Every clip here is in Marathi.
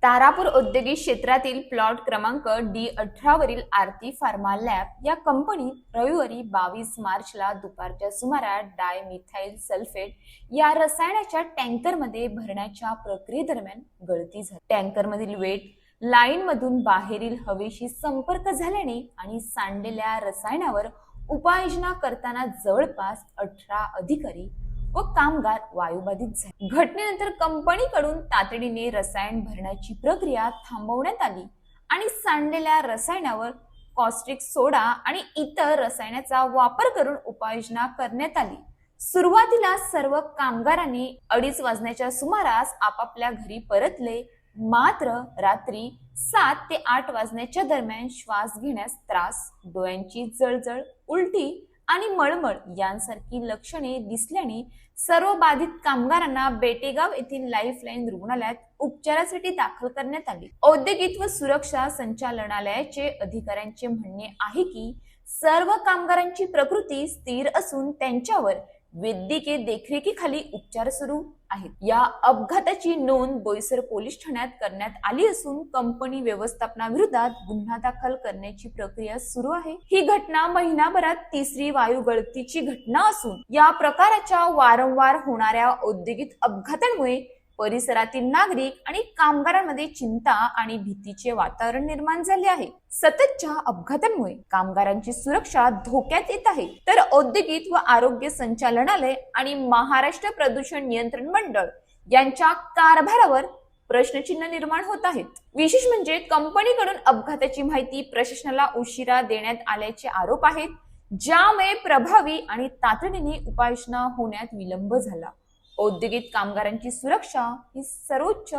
तारापूर औद्योगिक क्षेत्रातील प्लॉट क्रमांक D18 वरील आरती फार्मा लॅब या कंपनीत रविवारी 22 मार्चला दुपारच्या सुमारास डायमिथाइल सल्फेट या रसायनाच्या टँकरमध्ये भरण्याच्या प्रक्रियेदरम्यान गळती झाली। टँकरमधील वेट लाईनमधून बाहेरील हवेशी संपर्क झाल्याने आणि सांडलेल्या रसायनावर उपाययोजना करताना जवळपास 18 अधिकारी व कामगार वायुबाधित झाले। घटनेनंतर कंपनीकडून तातडीने रसायन भरण्याची प्रक्रिया थांबवण्यात आली आणि सांडलेल्या रसायनावर कॉस्टिक सोडा आणि इतर रसायनाचा वापर करून उपाययोजना करण्यात आली। सुरुवातीला सर्व कामगारांनी 2:30 वाजण्याच्या सुमारास आपापल्या घरी परतले, मात्र रात्री 7 ते 8 वाजण्याच्या दरम्यान श्वास घेण्यास त्रास, डोळ्यांची जळजळ, उलटी आणि मळमळ यांसारखी लक्षणे दिसल्याने सर्व बाधित कामगारांना बेटेगाव येथील लाईफलाईन रुग्णालयात उपचारासाठी दाखल करण्यात आले। औद्योगिक व सुरक्षा संचालनालयाचे अधिकाऱ्यांचे म्हणणे आहे की सर्व कामगारांची प्रकृती स्थिर असून त्यांच्यावर वैद्यकीय देखरेखीखाली उपचार सुरू आहेत। या अपघाताची नोंद बोईसर पोलीस ठाण्यात करण्यात आली असून कंपनी व्यवस्थापनाविरोधात गुन्हा दाखल करण्याची प्रक्रिया सुरू आहे। ही घटना महिनाभरात तिसरी वायू गळतीची घटना असून या प्रकारच्या वारंवार होणाऱ्या औद्योगिक अपघातांमुळे परिसरातील नागरिक आणि कामगारांमध्ये चिंता आणि भीतीचे वातावरण निर्माण झाले आहे। सततच्या अपघातांमुळे कामगारांची सुरक्षा धोक्यात येत आहे, तर औद्योगिक व आरोग्य संचालनालय आणि महाराष्ट्र प्रदूषण नियंत्रण मंडळ यांच्या कारभारावर प्रश्नचिन्ह निर्माण होत आहेत। विशेष म्हणजे कंपनीकडून अपघाताची माहिती प्रशासनाला उशिरा देण्यात आल्याचे आरोप आहेत, ज्यामुळे प्रभावी आणि तातडीने उपाययोजना होण्यात विलंब झाला। औद्योगिक कामगारांची सुरक्षा ही सर्वोच्च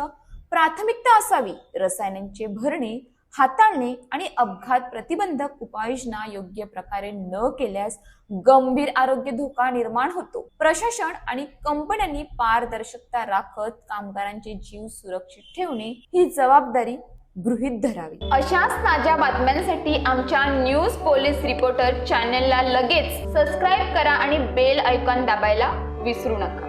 प्राथमिकता असावी। रसायनांचे भरणे, हाताळणे आणि अपघात प्रतिबंधक उपाययोजना योग्य प्रकारे न केल्यास गंभीर आरोग्य धोका निर्माण होतो। प्रशासन आणि कंपन्यांनी पारदर्शकता राखत कामगारांचे जीव सुरक्षित ठेवणे ही जबाबदारी गृहीत धरावी। अशाच ताज्या बातम्यांसाठी आमच्या न्यूज पोलीस रिपोर्टर चॅनलला लगेच सबस्क्राईब करा आणि बेल आयकॉन दाबायला विसरू नका।